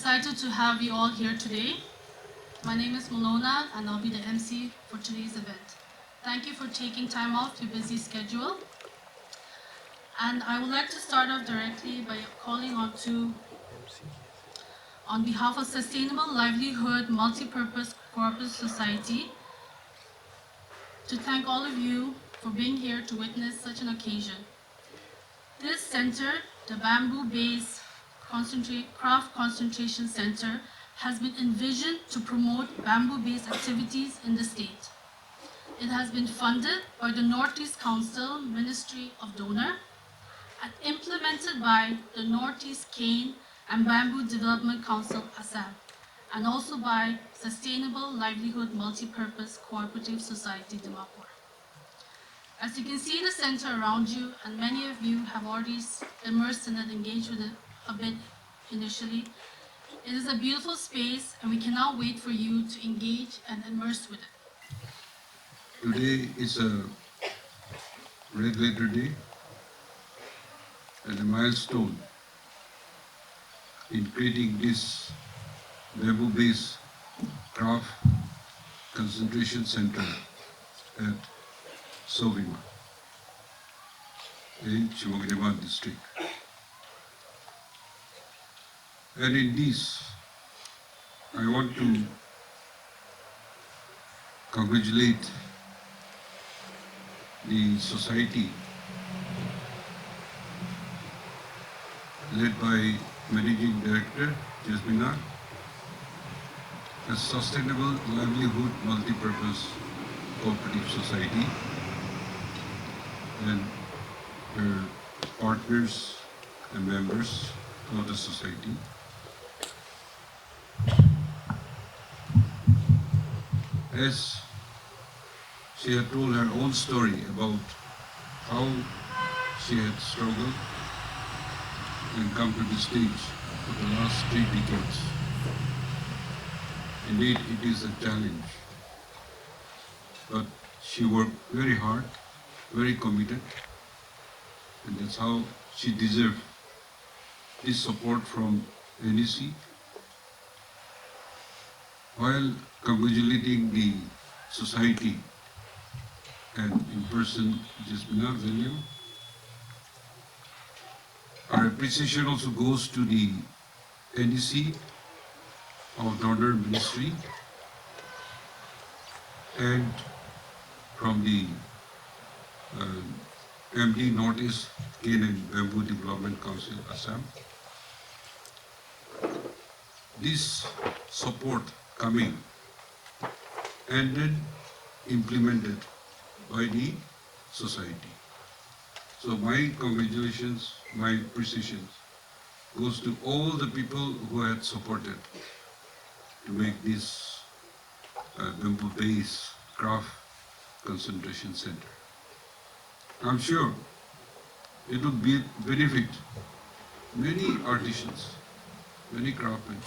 excited to have you all here today. My name is Malona and I'll be the MC for today's event. Thank you for taking time off your busy schedule. And I would like to start off directly by calling on behalf of Sustainable Livelihood Multipurpose Cooperative Society, to thank all of you for being here to witness such an occasion. This center, the Bamboo-based Craft Concentration Center, has been envisioned to promote bamboo-based activities in the state. It has been funded by the Northeast Council Ministry of Donor and implemented by the Northeast Cane and Bamboo Development Council, Assam, and also by Sustainable Livelihood Multipurpose Cooperative Society, Dimapur. As you can see the center around you, and many of you have already immersed in it, engaged with it a bit initially, it is a beautiful space and we cannot wait for you to engage and immerse with it. Today is a Red Letter Day and a milestone in creating this bamboo-based craft concentration center at Sovima in Shimoga district. And in this, I want to congratulate the society led by Managing Director Jasmina, a Sustainable Livelihood Multipurpose Cooperative Society, and her partners and members of the society. As she had told her own story about how she had struggled and come to this stage for the last 3 decades. Indeed, it is a challenge. But she worked very hard, very committed, and that's how she deserved this support from NEC. While congratulating the society and in person Jasmina William, our appreciation also goes to the NEC, our donor ministry, and from the MD Northeast Cane and Bamboo Development Council, Assam. This support coming and then implemented by the society. So my congratulations, my appreciation goes to all the people who had supported to make this bamboo-based craft concentration center. I'm sure it will benefit many artisans, many craftsmen.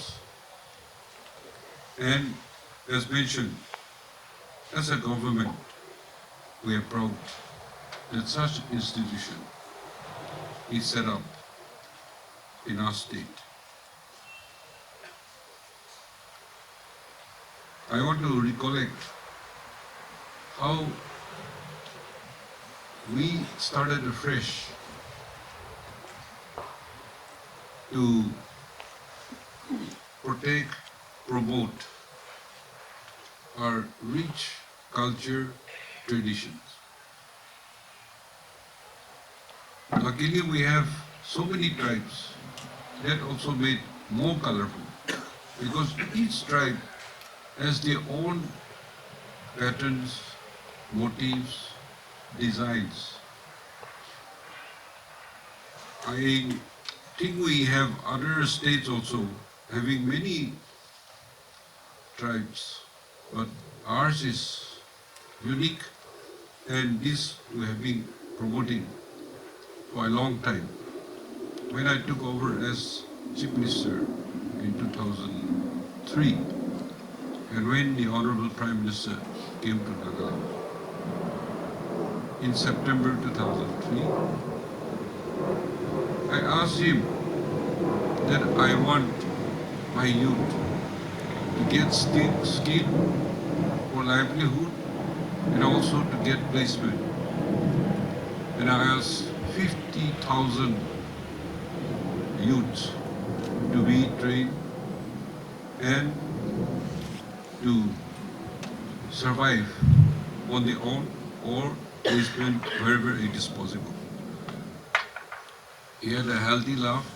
And as mentioned, as a government, we are proud that such institution is set up in our state. I want to recollect how we started afresh to protect, promote our rich culture traditions. Luckily, we have so many tribes that also made more colorful, because each tribe has their own patterns, motifs, designs. I think we have other states also having many tribes, but ours is unique, and this we have been promoting for a long time. When I took over as Chief Minister in 2003, and when the Honorable Prime Minister came to Nagaland in September 2003, I asked him that I want my youth to get skill for livelihood and also to get placement. And I asked 50,000 youths to be trained and to survive on their own or placement wherever it is possible. He had a healthy laugh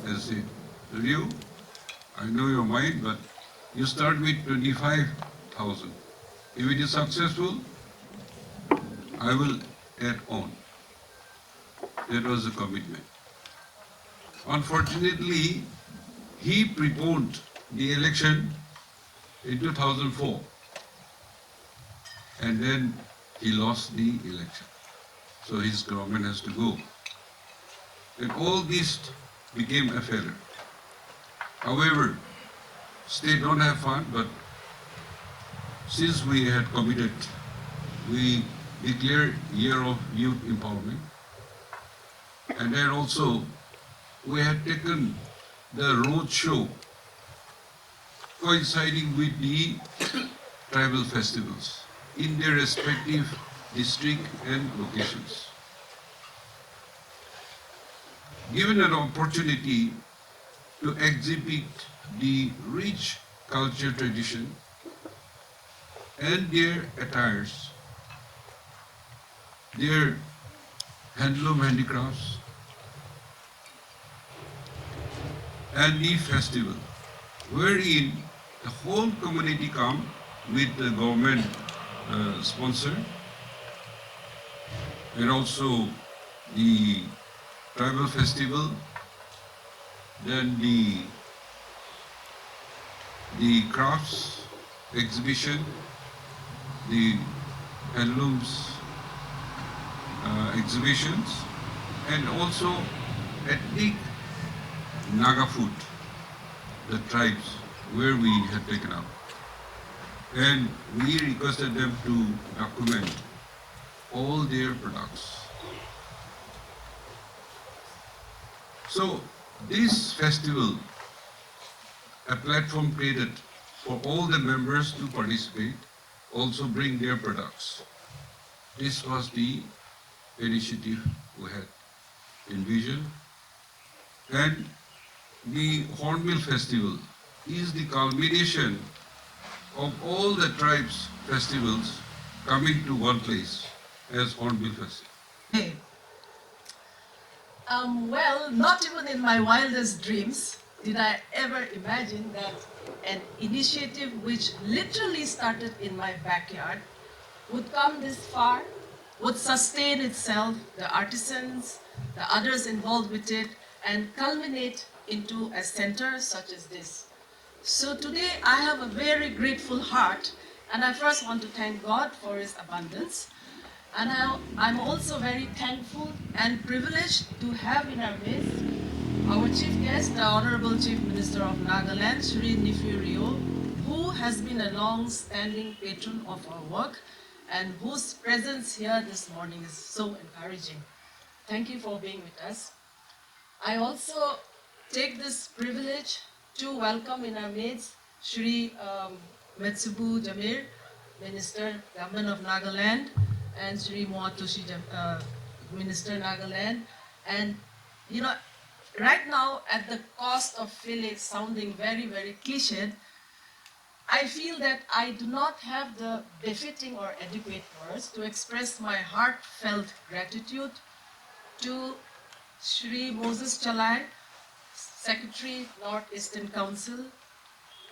and said, Ryu, I know your mind, but you start with 25,000. If it is successful, I will add on. That was the commitment. Unfortunately, he preponed the election in 2004 and then he lost the election. So his government has to go. And all this became a failure. However, state don't have fun, but since we had committed, we declared Year of Youth Empowerment. And then also, we had taken the road show coinciding with the tribal festivals in their respective district and locations. Given an opportunity to exhibit the rich culture tradition and their attires, their handloom handicrafts, and the festival, wherein the whole community come with the government sponsor and also the tribal festival, then the crafts exhibition, the handlooms exhibitions, and also ethnic Naga food, the tribes where we had taken up. And we requested them to document all their products. So this festival, a platform created for all the members to participate, also bring their products. This was the initiative we had envisioned. And the Hornbill Festival is the culmination of all the tribes' festivals coming to one place as Hornbill Festival. Hey. Well, not even in my wildest dreams did I ever imagine that an initiative which literally started in my backyard would come this far, would sustain itself, the artisans, the others involved with it, and culminate into a center such as this. So today I have a very grateful heart, and I first want to thank God for His abundance. And I'm also very thankful and privileged to have in our midst our chief guest, the Honorable Chief Minister of Nagaland, Shri Nifurio, who has been a long-standing patron of our work and whose presence here this morning is so encouraging. Thank you for being with us. I also take this privilege to welcome in our midst Shri Metsubu Jamir, Minister, Government of Nagaland, and Shri Moatoshi, Minister Nagaland. And you know, right now, at the cost of sounding very, very cliched, I feel that I do not have the befitting or adequate words to express my heartfelt gratitude to Shri Moses Chalai, Secretary, Northeastern Council,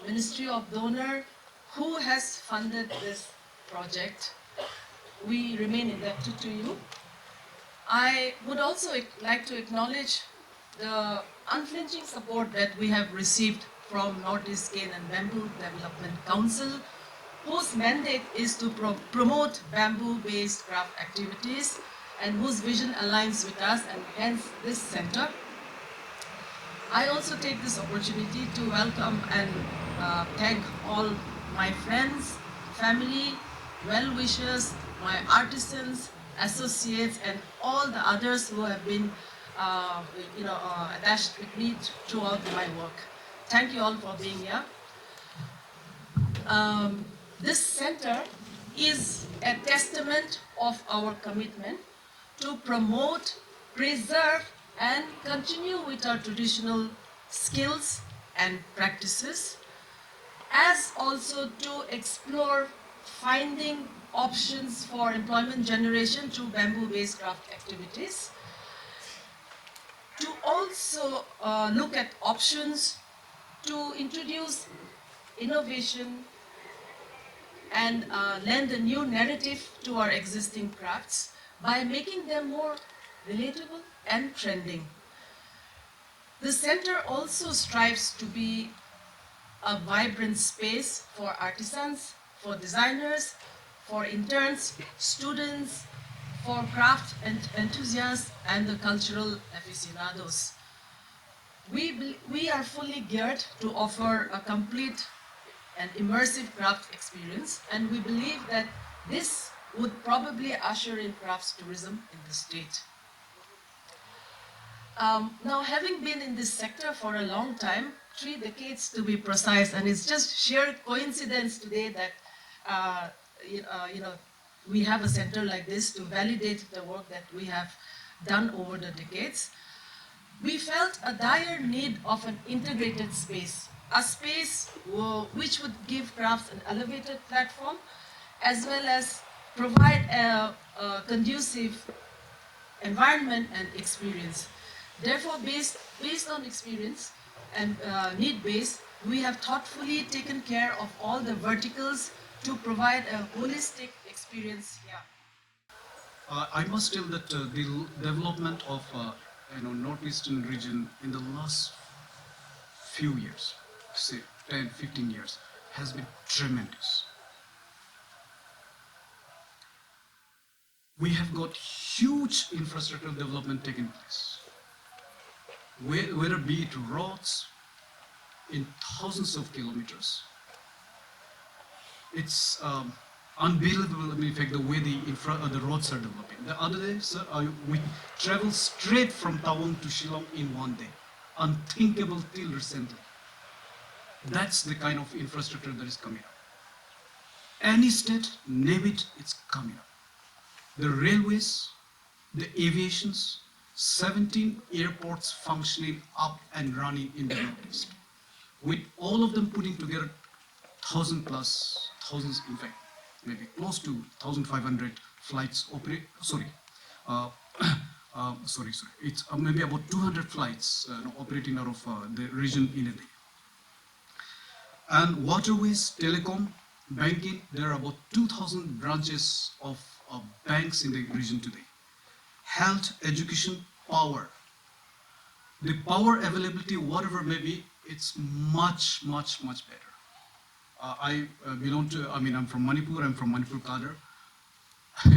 Ministry of Donor, who has funded this project. We remain indebted to you. I would also like to acknowledge the unflinching support that we have received from Northeast Cane and Bamboo Development Council, whose mandate is to promote bamboo-based craft activities and whose vision aligns with us and hence this center. I also take this opportunity to welcome and thank all my friends, family, well-wishers, my artisans, associates, and all the others who have been attached with me throughout my work. thank you all for being here. This center is a testament of our commitment to promote, preserve, and continue with our traditional skills and practices, as also to explore finding options for employment generation through bamboo-based craft activities, to also look at options to introduce innovation and lend a new narrative to our existing crafts by making them more relatable and trending. The center also strives to be a vibrant space for artisans, for designers, for interns, students, for craft enthusiasts, and the cultural aficionados. We are fully geared to offer a complete and immersive craft experience, and we believe that this would probably usher in crafts tourism in the state. Now, having been in this sector for a long time, 3 decades to be precise, and it's just sheer coincidence today that we have a center like this to validate the work that we have done over the decades. We felt a dire need of an integrated space, a space which would give crafts an elevated platform, as well as provide a conducive environment and experience. Therefore, based on experience and need base, we have thoughtfully taken care of all the verticals to provide a holistic experience here. I must tell that the development of northeastern region in the last few years, say 10, 15 years, has been tremendous. We have got huge infrastructure development taking place. Whether be it roads in thousands of kilometers, it's unbelievable. In fact, the way the roads are developing. The other day, sir, we traveled straight from Tawang to Shillong in one day. Unthinkable till recently. That's the kind of infrastructure that is coming up. Any state, name it, it's coming up. The railways, the aviations, 17 airports functioning up and running in the Northeast. With all of them putting together thousands, in fact, maybe close to 1,500 flights operate. It's maybe about 200 flights operating out of the region in a day. And waterways, telecom, banking, there are about 2,000 branches of banks in the region today. Health, education, power. The power availability, whatever may be, it's much better. I'm from Manipur, Kadar.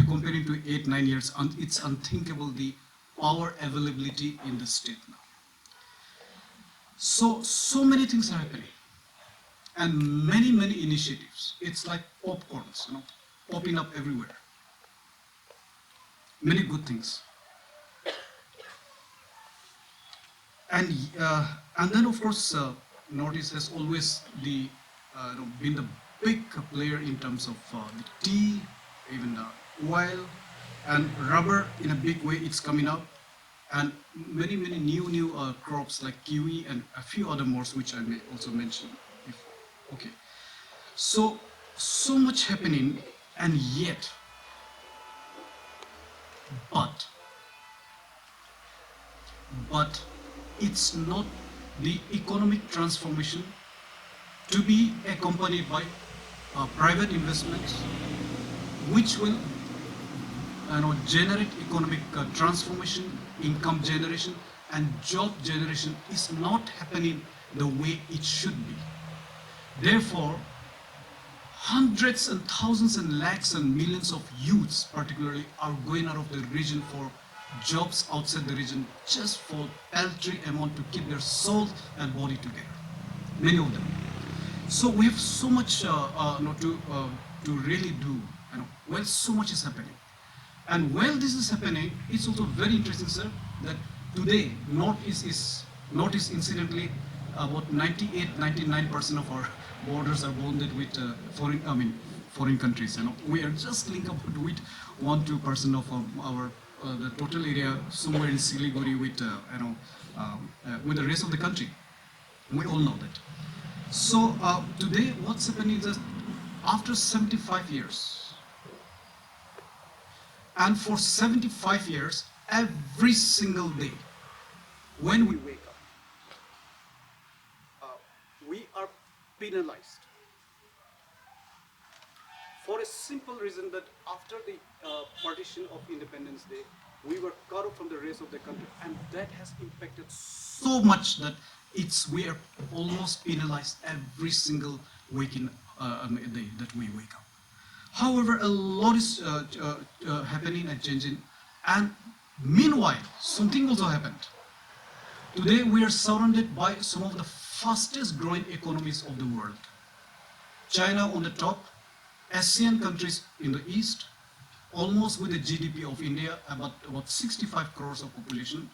Comparing to 8-9 years, it's unthinkable the power availability in the state now. So many things are happening. And many initiatives. It's like popcorns, popping up everywhere. Many good things. And then of course, Northeast has always been the big player in terms of the tea, even oil and rubber. In a big way, it's coming up, and many new crops like kiwi and a few other more, which I may also mention before. Okay, so much happening, and yet, but it's not the economic transformation to be accompanied by private investments, which will generate economic transformation, income generation, and job generation is not happening the way it should be. Therefore, hundreds and thousands and lakhs and millions of youths particularly are going out of the region for jobs outside the region just for paltry amount to keep their soul and body together. Many of them. So we have so much to really do. Well, so much is happening. And while this is happening, it's also very interesting, sir, that today Northeast incidentally about 98-99% of our borders are bonded with foreign countries. We are just linked up with 1-2% of our the total area somewhere in Siliguri with the rest of the country. We all know that. So today, what's happening is that after 75 years, and for 75 years, every single day, when we wake up, we are penalized for a simple reason that after the partition of Independence Day, we were cut off from the rest of the country, and that has impacted so much that we are almost penalized every single waking day that we wake up. However, a lot is happening and changing, and meanwhile, something also happened. Today, we are surrounded by some of the fastest growing economies of the world. China on the top, ASEAN countries in the east, almost with the GDP of India, about 65 crores of population,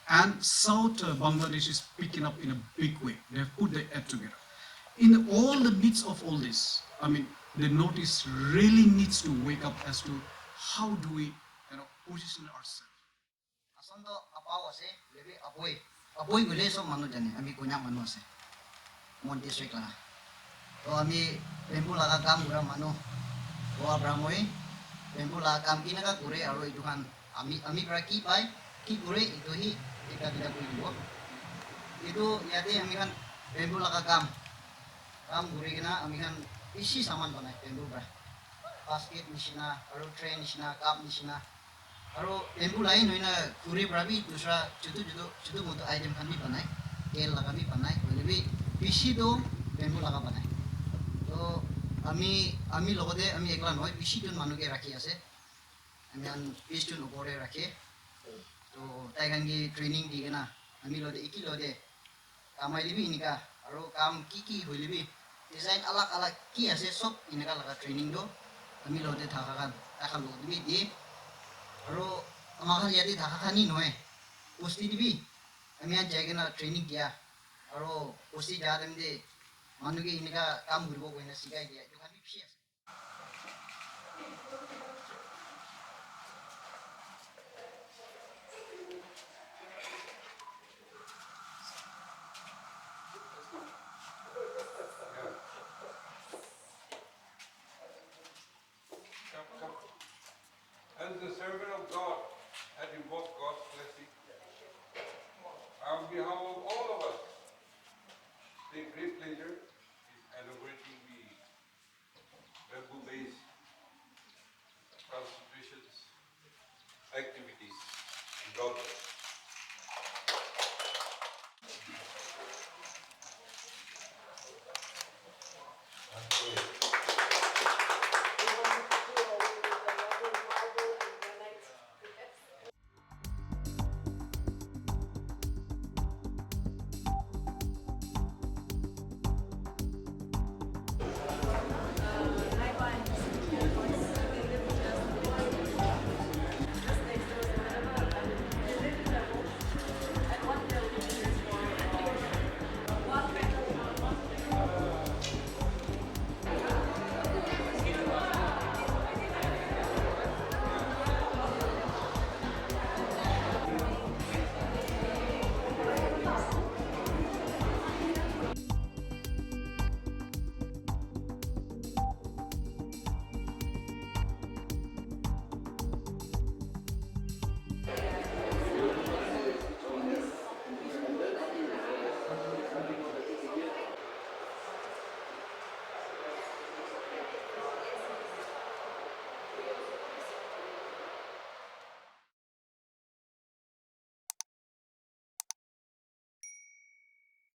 and South Bangladesh is picking up in a big way. They have put their head together. In all the midst of all this, the Northeast really needs to wake up as to how do we position ourselves. Asondo apaw ase lebi apoy village of manu jani ami kunyang manu ase mon district la to ami bembu laga kam gura manu to abramoi bembu laga kam kinaga kure aro itukan ami pra ki pai ki kure itu hi kita tidak kuibo itu yade ami kan bembu laga kam gure kina ami kan isi saman banai bembu pra basket nishina aro train nishina cup nishina aro bamboo lain noina kure brabi dusra chutu moto item kan bi banai kel laga bi banai hoile bi bishi do bamboo laga banai to ami logode ami ekla noi bishi jon manu ke rakhi ase ami an bishi jon opore rakhe to taigan gi training di gena ami lode ikilode kamai libi inika aro kam ki hoile bi design alak ki ase sob inika laga training do ami lode thakakan takal lode bi di aro amakan yadi dhakakani noe posti dibi ami an jaga na training dia aro posti jadam de manu ke inika kam gurbo koina sikai dia itu kan bipsi ase As the servant of God, had invoked God's blessing, on behalf of all of us, take great pleasure in inaugurating the bamboo-based constitutions activities in God.